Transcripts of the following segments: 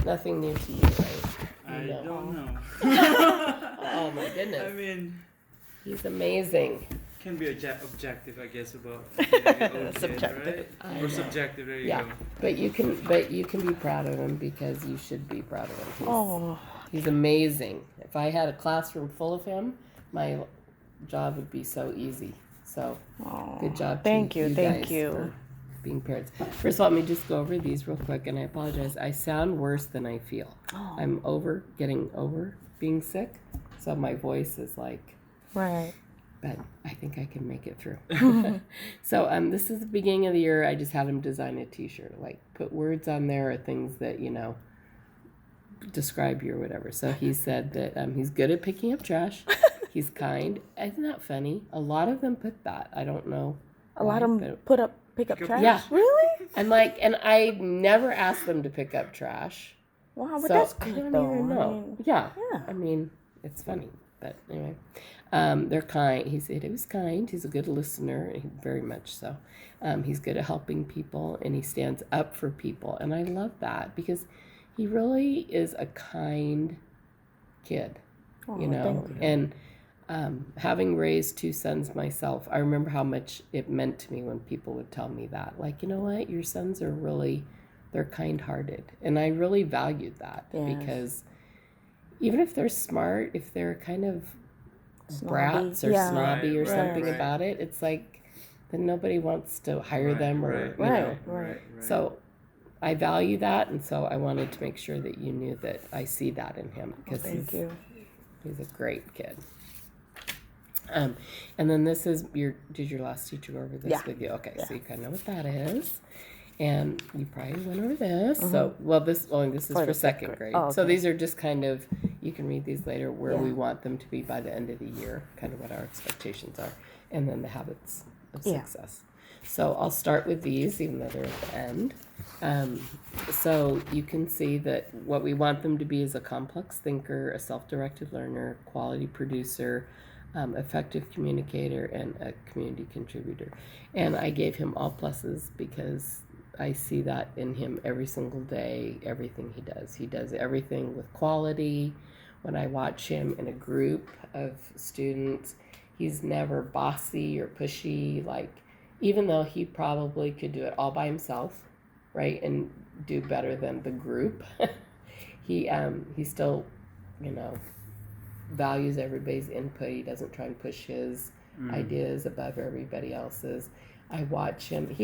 nothing new to you, right? I don't know. Oh my goodness. I mean, he's amazing. can be objective, I guess, about kid, Subjective. right? Or subjective. There you go. But you can be proud of him because you should be proud of him. He's amazing. If I had a classroom full of him, my job would be so easy. So good job. Thank you guys for being parents. First of all, let me just go over these real quick, and I apologize. I sound worse than I feel. I'm getting over being sick, so my voice is like right. But I think I can make it through. So this is the beginning of the year. I just had him design a T-shirt, like put words on there or things that describe you or whatever. So he said that he's good at picking up trash. He's kind. Isn't that funny? A lot of them put that. I don't know. A lot of them pick up trash? Yeah. Really? And I never asked them to pick up trash. Wow, but so that's I good don't though. even know. I mean, yeah. I mean, it's funny. But anyway, they're kind. He said he was kind. He's a good listener, very much so. He's good at helping people, and he stands up for people. And I love that because he really is a kind kid, thank you. And having raised two sons myself, I remember how much it meant to me when people would tell me that. Like, you know what? Your sons are they're kind-hearted. And I really valued that because even if they're smart, if they're kind of brats or snobby or something about it, it's like then nobody wants to hire them or you know. Right. So I value that, and so I wanted to make sure that you knew that I see that in him because he's a great kid. And then this is did your last teacher go over this with you? Okay, so you kind of know what that is. And you probably went over this. So, this is for second grade. Oh, okay. So these are just kind of, you can read these later, where we want them to be by the end of the year, kind of what our expectations are, and then the habits of success. So I'll start with these, even though they're at the end. So you can see that what we want them to be is a complex thinker, a self-directed learner, quality producer, effective communicator, and a community contributor. And I gave him all pluses because I see that in him every single day, everything he does. He does everything with quality. When I watch him in a group of students, he's never bossy or pushy. Like, even though he probably could do it all by himself, right, and do better than the group, he still, values everybody's input. He doesn't try and push his ideas above everybody else's. I watch him.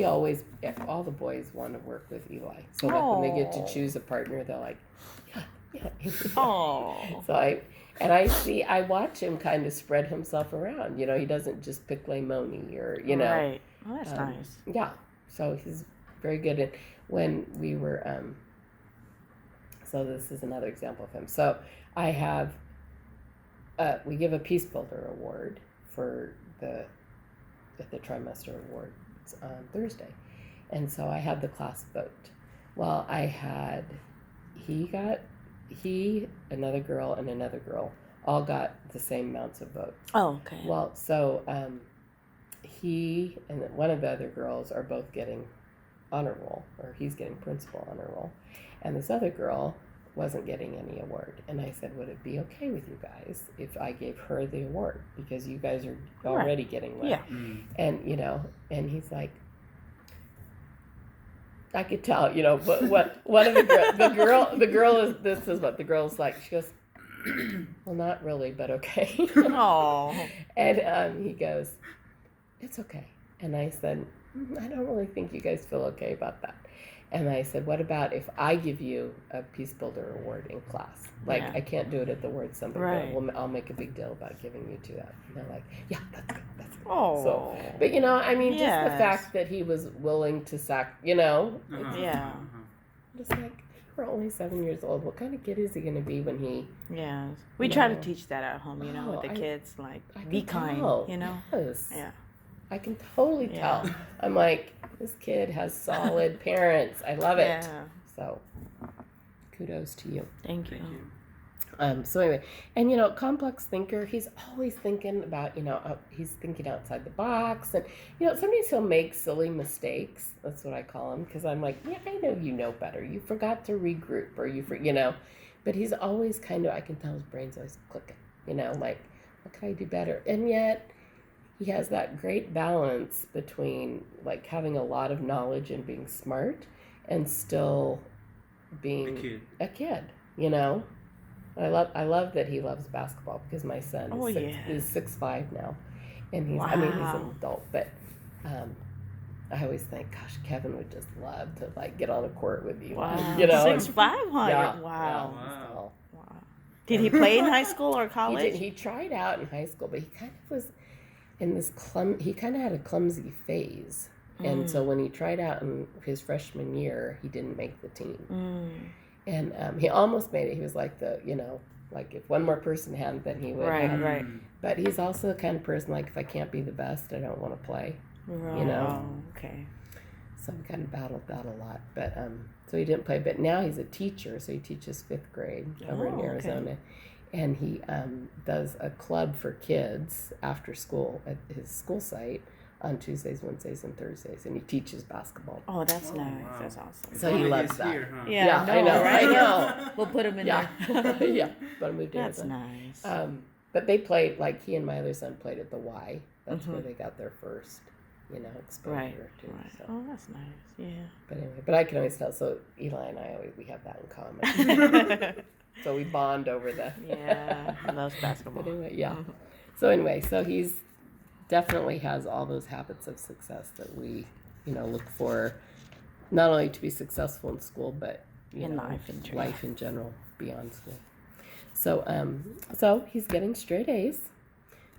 All the boys want to work with Eli. So like when they get to choose a partner, they're like, yeah. Oh. So I watch him kind of spread himself around. He doesn't just pick Leimoni or, Right. Well, that's nice. Yeah. So he's very good at when we were, so this is another example of him. So I have, we give a Peace Builder Award for the trimester awards on Thursday. And so I had the class vote. Well, another girl, and another girl all got the same amounts of votes. Oh, okay. Well, so he and one of the other girls are both getting honor roll, or he's getting principal honor roll. And this other girl wasn't getting any award. And I said, would it be okay with you guys if I gave her the award? Because you guys are already getting one. Yeah. And, and he's like, I could tell, but what one of the girl's like, she goes, well, not really, but okay. Oh. And he goes, it's okay. And I said, I don't really think you guys feel okay about that. And I said, what about if I give you a Peace Builder Award in class? Like, I can't do it at the word something, but I'll make a big deal about giving you to that. And they're like, yeah, that's good. Oh. So, but, just the fact that he was willing to Yeah. Just like, we're only 7 years old. What kind of kid is he going to be when he... Yes. We try to teach that at home, with the kids, like, be kind, Yes. Yeah. I can totally tell. I'm like, this kid has solid parents. I love it. Yeah. So, kudos to you. Thank you. So anyway, and complex thinker, he's always thinking about, he's thinking outside the box. And, sometimes he'll make silly mistakes. That's what I call him. Because I'm like, yeah, I know you know better. You forgot to regroup or But he's always I can tell his brain's always clicking, like, what can I do better? And yet he has that great balance between like having a lot of knowledge and being smart and still being a kid, I love that he loves basketball because my son is 6'5" now, and he's I mean he's an adult, but I always think, gosh, Kevin would just love to like get on a court with you. Wow. 6'5", wow. Wow. Did he play in high school or college? He tried out in high school, but he kind of was in this he kind of had a clumsy phase, and so when he tried out in his freshman year, he didn't make the team. And he almost made it. He was like like if one more person hadn't, then he would. Right. But he's also the kind of person like, if I can't be the best, I don't want to play. Right. Okay. So we kind of battled that a lot. But so he didn't play. But now he's a teacher, so he teaches 5th grade over in Arizona. Okay. And he does a club for kids after school at his school site on Tuesdays, Wednesdays, and Thursdays, and he teaches basketball. Oh, that's nice. Wow. That's awesome. So he loves that. Here, huh? Yeah, I know. We'll put him in there. Yeah, but I moved to That's Arizona. nice. But they played, like he and my other son played at the Y. That's where they got their first, exposure to. Right. So. Oh, that's nice. Yeah. But anyway, but I can always tell. So Eli and I we have that in common. So we bond over the. Yeah, he loves basketball. But anyway, yeah. So anyway, so he's definitely has all those habits of success that we, look for, not only to be successful in school, but in life in general beyond school. So he's getting straight A's.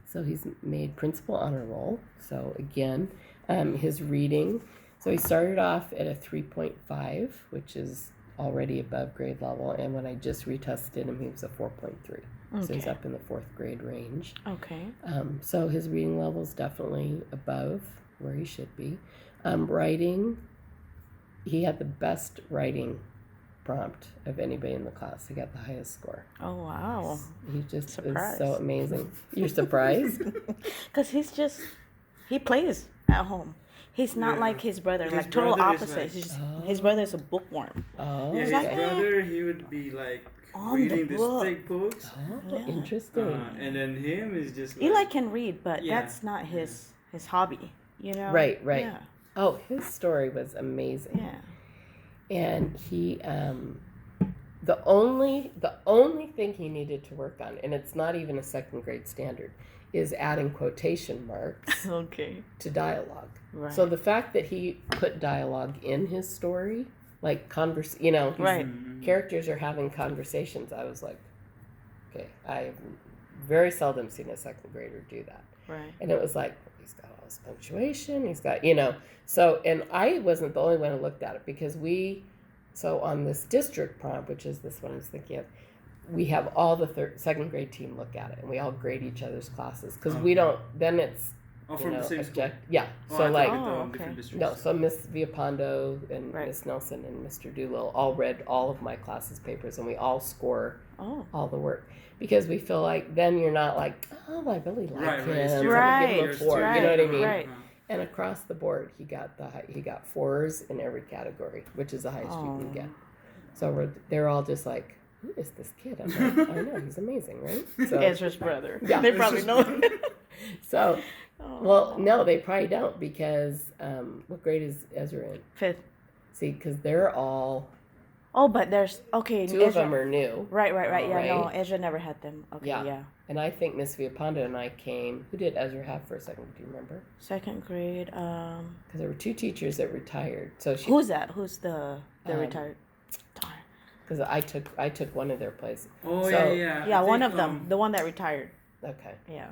So he's made principal honor roll. So again, his reading. So he started off at a 3.5, which is already above grade level. And when I just retested him, he was a 4.3. Okay. So he's up in the 4th grade range. Okay. So his reading level is definitely above where he should be. Writing, he had the best writing prompt of anybody in the class. He got the highest score. Oh, wow. He just is so amazing. You're surprised? Because he plays at home. He's not like his brother, like total opposite. His brother is a bookworm. Oh. Yeah, his brother, he would be like reading the thick books. Oh, interesting. And then him is just Eli can read, but that's not his hobby, Right. Yeah. Oh, his story was amazing. Yeah. And he, the only thing he needed to work on, and it's not even a 2nd grade standard, is adding quotation marks to dialogue. Right. So the fact that he put dialogue in his story, like characters are having conversations, I was like, okay, I've very seldom seen a 2nd grader do that. Right. And it was like, he's got all this punctuation, he's got, so, and I wasn't the only one who looked at it because so on this district prompt, which is this one I was thinking of, we have all the 2nd grade team look at it, and we all grade each other's classes because we don't. Then it's from the same school. Yeah. Oh, so like no, so Miss Viapondo and Miss Nelson and Mr. Doolittle all read all of my class's papers, and we all score all the work because we feel like then you're not like, oh, I really like him. Right. Give him a 4. You know what I mean? Right. And across the board, he got 4s in every category, which is the highest you can get. So they're all just like, who is this kid? I'm like, I know, he's amazing, right? So, Ezra's brother. Yeah. They probably know him. So, well, no, they probably don't because what grade is Ezra in? 5th. See, because they're all. Oh, but there's 2 of them are new. Right. Yeah, no, Ezra never had them. Okay, yeah. And I think Miss Viapondo and I came. Who did Ezra have for a second? Do you remember? 2nd grade. Because there were 2 teachers that retired. So who's that? Who's the retired? Because I took one of their places. Oh, so, yeah. One of them, the one that retired. Okay. Yeah.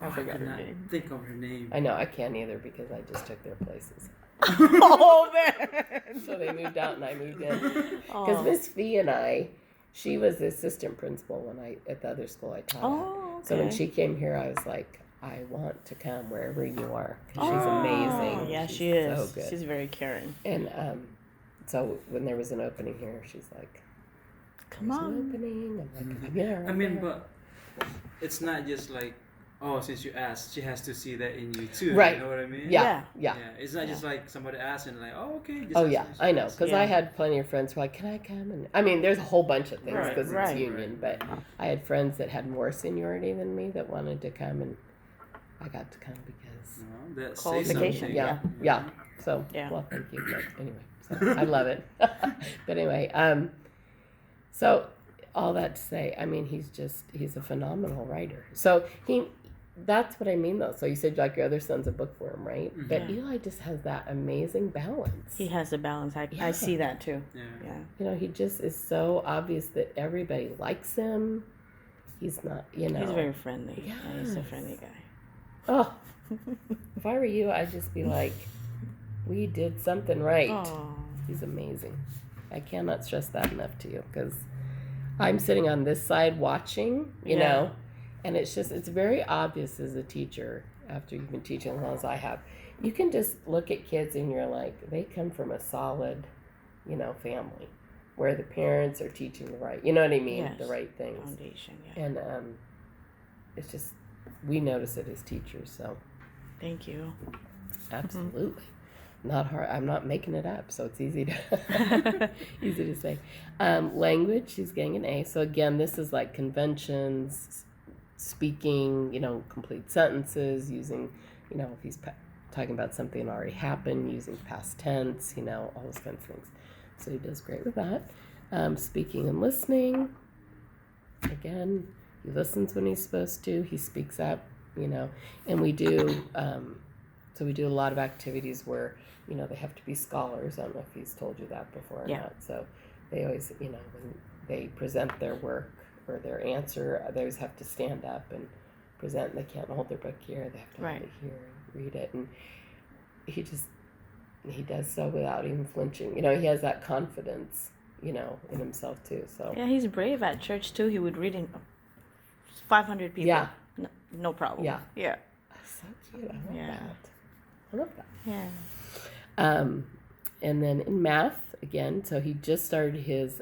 I forgot her name. Think of her name. I know I can't either because I just took their places. Oh man! So they moved out and I moved in. Because Miss Fee and I, she was the assistant principal at the other school I taught at. Okay. So when she came here, I was like, I want to come wherever you are because she's amazing. Yeah, she's she is. So good. She's very caring. And so when there was an opening here, she's like, Come there's an on. opening. I'm like, yeah. I mean, but it's not just like, oh, since you asked, she has to see that in you too. Right. You know what I mean? Yeah. It's not just like somebody asked and like, oh, okay. Just Oh ask yeah, me, she I know, asked. because I had plenty of friends who were like, "Can I come?" And I mean, there's a whole bunch of things Right, because right, it's union. right. But I had friends that had more seniority than me that wanted to come, and I got to come because No, that say Qualification, something. yeah. So Yeah. well, thank you. But anyway, so I love it. But anyway, so all that to say, I mean, he's a phenomenal writer. So that's what I mean though. So you said like your other son's a bookworm, right? Mhm. But Eli just has that amazing balance. He has a balance. I Yeah. see that too. Yeah. Yeah. You know, he just is so obvious that everybody likes him. He's not, you know. He's very friendly. Yeah, he's a Yes. friendly guy. Oh, if I were you, I'd just be like, we did something right. Oh. He's amazing. I cannot stress that enough to you because I'm sitting on this side watching, you Yeah. know, and it's very obvious as a teacher, after you've been teaching as long as I have, you can just look at kids and you're like, they come from a solid, you know, family where the parents are teaching the right, you know what I mean? Yes. The right things. Foundation. Yeah. And it's just, we notice it as teachers, so Thank you. absolutely. Not hard. I'm not making it up, so it's easy to easy to say. Language, she's getting an A. So again, this is like conventions, speaking, you know, complete sentences, using, you know, if he's talking about something that already happened, using past tense, you know, all those kinds of things. So he does great with that. Speaking and listening, again, he listens when he's supposed to. He speaks up, you know, and we do. So we do a lot of activities where, you know, they have to be scholars. I don't know if he's told you that before or Yeah. not. So they always, you know, when they present their work or their answer, they always have to stand up and present. And they can't hold their book here. They have to hold it here and read it. And he does so without even flinching. You know, he has that confidence, you know, in himself too. So Yeah, he's brave at church too. He would read in 500 people. Yeah. No problem. Yeah. Yeah. so cute. I love Yeah. that. I love that. Yeah. And then in math, again, so he just started his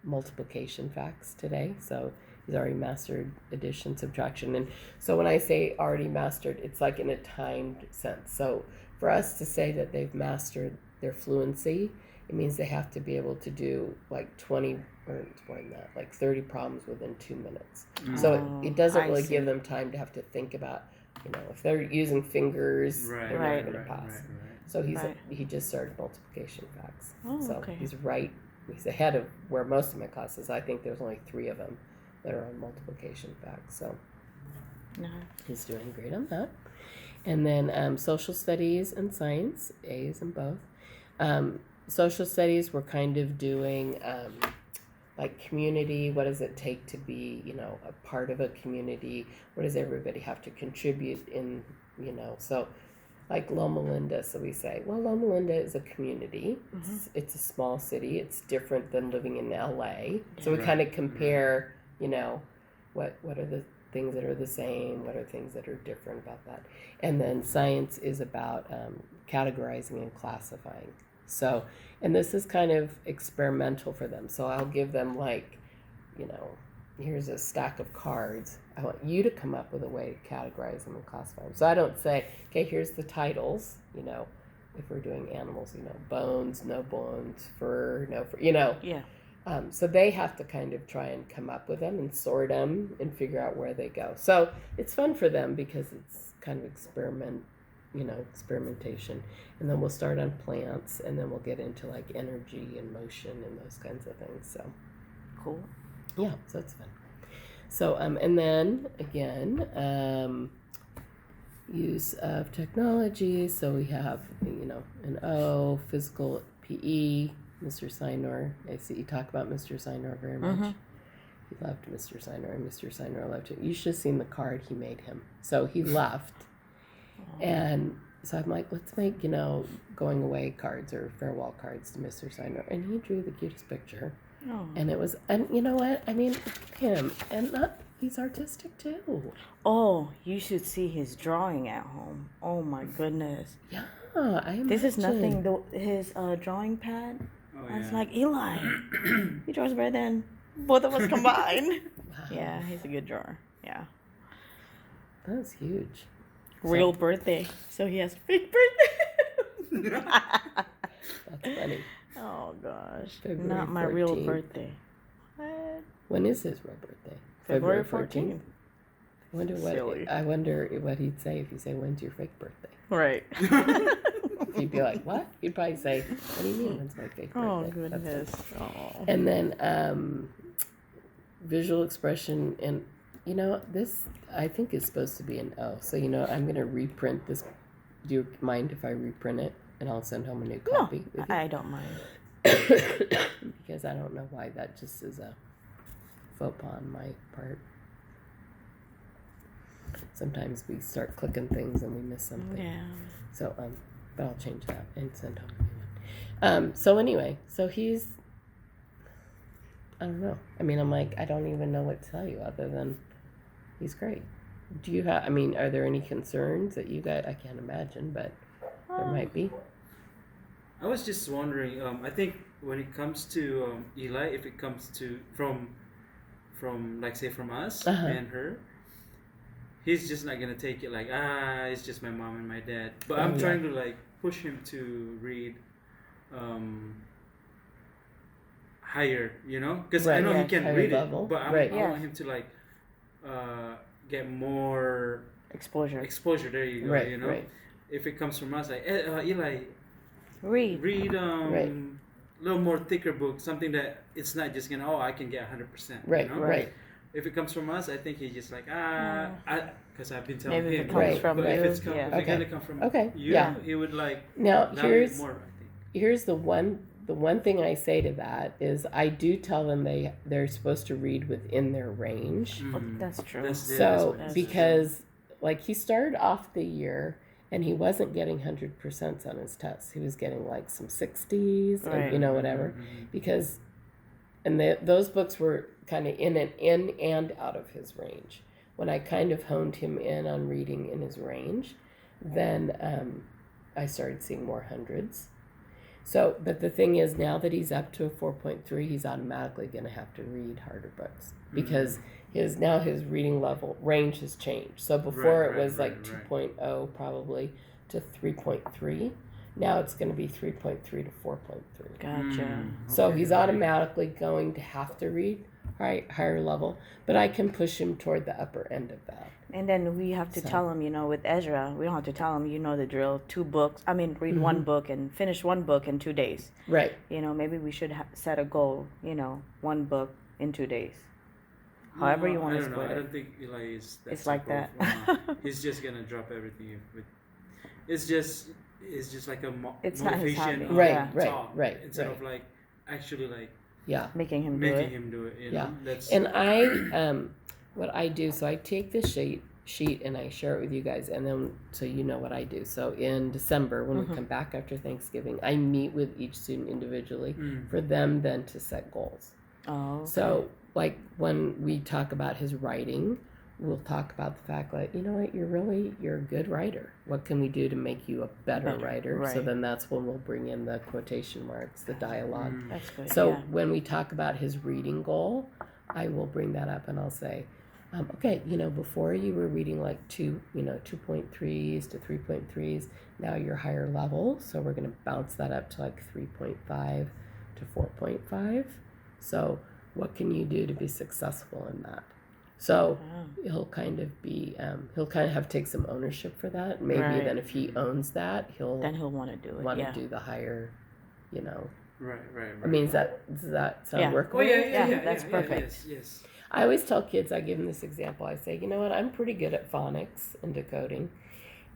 multiplication facts today. So he's already mastered addition, subtraction. And so when I say already mastered, it's like in a timed sense. So for us to say that they've mastered their fluency, it means they have to be able to do like 20 or it's more than that, like 30 problems within 2 minutes. So it doesn't I really see. give them time to have to think about, you know, if they're using fingers, Right. they're Right. never going to pass. So he just started multiplication facts. Oh, so okay. he's ahead of where most of my classes. I think there's only 3 of them that are on multiplication facts. So No. he's doing great on that. And then social studies and science, A's in both. Social studies, we're kind of doing like community. What does it take to be, you know, a part of a community? What does everybody have to contribute in, you know? So like Loma Linda, so we say, well, Loma Linda is a community. It's a small city. It's different than living in LA. So we Right, kind of compare, you know, what are the things that are the same, what are things that are different about that. And then science is about categorizing and classifying. So, and this is kind of experimental for them. So I'll give them like, you know, here's a stack of cards. I want you to come up with a way to categorize them and classify them. So I don't say, okay, here's the titles, you know, if we're doing animals, you know, bones, no bones, fur, no fur, you know. Yeah. So they have to kind of try and come up with them and sort them and figure out where they go. So it's fun for them because it's kind of experimentation. And then we'll start on plants and then we'll get into like energy and motion and those kinds of things. So Cool. yeah, so it's fun. So, and then again, use of technology. So we have, you know, an O, physical PE, Mr. Sinor. I see you talk about Mr. Sinor very much. He loved Mr. Sinor, and Mr. Sinor loved him. You should have seen the card he made him. So he left. And so I'm like, let's make, you know, going away cards or farewell cards to Mr. Sinor. And he drew the cutest picture. Oh. And it was, and you know what? I mean, him, and he's artistic too. Oh, you should see his drawing at home. Oh my goodness. Yeah, I imagine. This is nothing. His drawing pad. Oh, I was yeah. like, Eli, he draws better than Both of us combined. Wow. Yeah, he's a good drawer. Yeah. That's huge. Real birthday. So he has fake birthday. That's funny. Oh gosh. February Not my real 14th. birthday. What? When is his real birthday? February 14th. Silly. I wonder what he'd say if you say, "When's your fake birthday?" Right. He'd be like, "What?" You'd probably say, "What do you mean? When's my fake birthday?" Oh That's goodness. funny. Oh. And then visual expression, and this I think is supposed to be an O. So I'm gonna reprint this. Do you mind if I reprint it and I'll send home a new No, copy? with you? I don't mind. Because I don't know why that just is a faux pas on my part. Sometimes we start clicking things and we miss something. Yeah. So but I'll change that and send home a new one. So anyway, so he's, I don't know. I mean, I'm like, I don't even know what to tell you other than he's great. Do you have, I mean, are there any concerns that you got? I can't imagine, but there might be. I was just wondering. I think when it comes to Eli, if it comes to from like say from us Uh-huh. and her, he's just not gonna take it like it's just my mom and my dad. But Oh, I'm yeah. trying to like push him to read higher, because I Right, know yeah, he can higher read level. it, but Right. I Yeah. want him to like get more Exposure. exposure. There you go. Right, right. If it comes from us, like Eli, Read. read Right. little more thicker book, something that it's not just gonna I can get 100%. Right, you know? right. If it comes from us, I think he's just like because I've been telling Maybe if him. it comes Right, from but right. if it's you, yeah. if it's Okay. gonna come from Okay, you, yeah. he would like Now value it here's more. I think. here's the one thing I say to that is I do tell them they're supposed to read within their range. Well, that's true. That's So what it is. because like he started off the year and he wasn't getting 100% on his tests. He was getting like some 60s Right. and whatever because those books were kind of in and out of his range. When I kind of honed him in on reading in his range, then I started seeing more hundreds. So, but the thing is, now that he's up to a 4.3, he's automatically going to have to read harder books because his reading level range has changed. So before Right, it was right, like right. 2.0 probably to 3.3. Now it's going to be 3.3 to 4.3. Gotcha. So Okay, he's right. automatically going to have to read higher level, but I can push him toward the upper end of that. And then we have to So- tell him, with Ezra, we don't have to tell him, the drill. 2 books. Read Mm-hmm. 1 book and finish 1 book in 2 days. Right. Maybe we should set a goal. 1 book in 2 days. However you want to I don't know. split I it. don't think Eli is that It's like type that. of, he's just gonna drop everything. It's just like a It's not his motivation hobby. Right, Yeah. talk, right, instead right. of like actually like Yeah. Making him do making it. him do it. Yeah. That's And I, what I do, so I take this sheet and I share it with you guys, and then so you know what I do. So in December, when we come back after Thanksgiving, I meet with each student individually for them then to set goals. Oh. Okay. So like when we talk about his writing, we'll talk about the fact like, you're a good writer. What can we do to make you a better writer? So right. then that's when we'll bring in the quotation marks, the dialogue. That's good. So yeah. when we talk about his reading goal, I will bring that up and I'll say, okay, before you were reading like 2.3s to 3.3s, now you're higher level. So we're going to bounce that up to like 3.5 to 4.5. So what can you do to be successful in that? So he'll kind of have to take some ownership for that. Maybe Right. then if he owns that, Then he'll want to do it. want Yeah. to do the higher, right. I mean, does that sound Yeah. workable? Oh yeah, Yeah, that's perfect. Yes. I always tell kids, I give them this example. I say, you know what, I'm pretty good at phonics and decoding.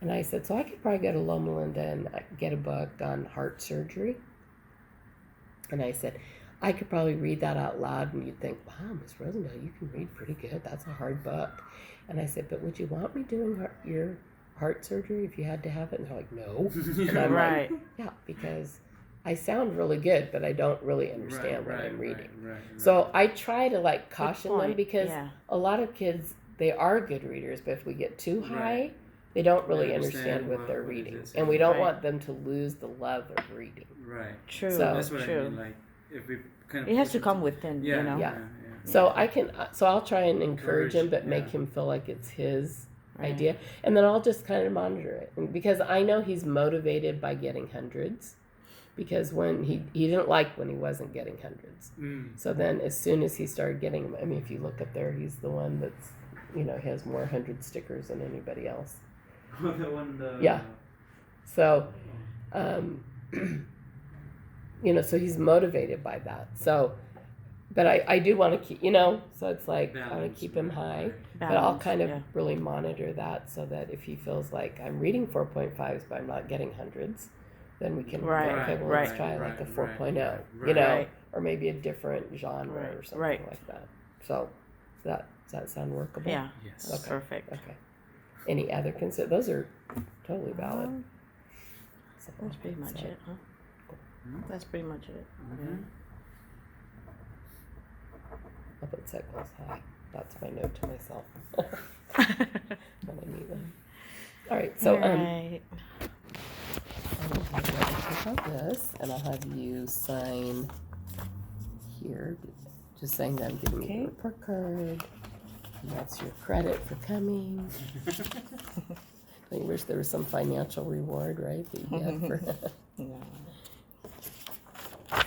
And I said, so I could probably go to Loma Linda and get a book on heart surgery. And I said, I could probably read that out loud and you'd think, wow, Miss Rosendale, you can read pretty good. That's a hard book. And I said, but would you want me doing your heart surgery if you had to have it? And they're like, no. And I'm Right. like, yeah, because I sound really good, but I don't really understand what I'm reading. Right. So I try to like caution them point, because yeah. a lot of kids, they are good readers, but if we get too high, Right. they don't really They understand understand what they're what it reading. is. And we don't Right. want them to lose the love of reading. Right. True. So- That's what true. I mean. Like if we kind of It has push to come within, Yeah. you know. Yeah. So I'll try and encourage him, but make Yeah. him feel like it's his Right. idea. And then I'll just kind of monitor it. And because I know he's motivated by getting hundreds. Because when he didn't like when he wasn't getting hundreds. So then as soon as he started getting them, I mean, if you look up there, he's the one that's, he has more 100 stickers than anybody else. That one. Yeah. So, so he's motivated by that. So, but I do want to keep, so it's like, I want Balance, to keep him high, but I'll Balance, kind of yeah. really monitor that so that if he feels like I'm reading 4.5s, but I'm not getting hundreds, then we can, Right, okay, well, right, let's try like a right, 4.0, right. Right. or maybe a different genre or Right, something right. like that. So, does that sound workable? Yeah, Yes. that's perfect. Okay. Any other those are totally valid. So, That's pretty much so- it, huh? That's pretty much it. Mhm. I'll put set goals high. That's my note to myself. When I need them. All right, so Alright. I'll have you take out this, and I'll have you sign here, just saying that I'm giving you Okay. the report card. And that's your credit for coming. I wish there was some financial reward, right? That you get for. Yeah.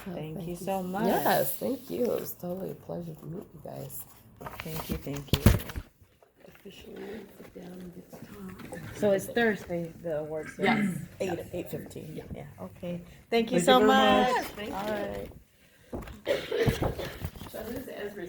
So, Thank you so much. Yes, thank you. It was totally a pleasure to meet you guys. Thank you. Officially sit down and get started. So it's Thursday, the awards. Yes. 8:15. Yeah. Okay. Thank you Thank so you very much. much. Thank All you. right. So this is Ezra's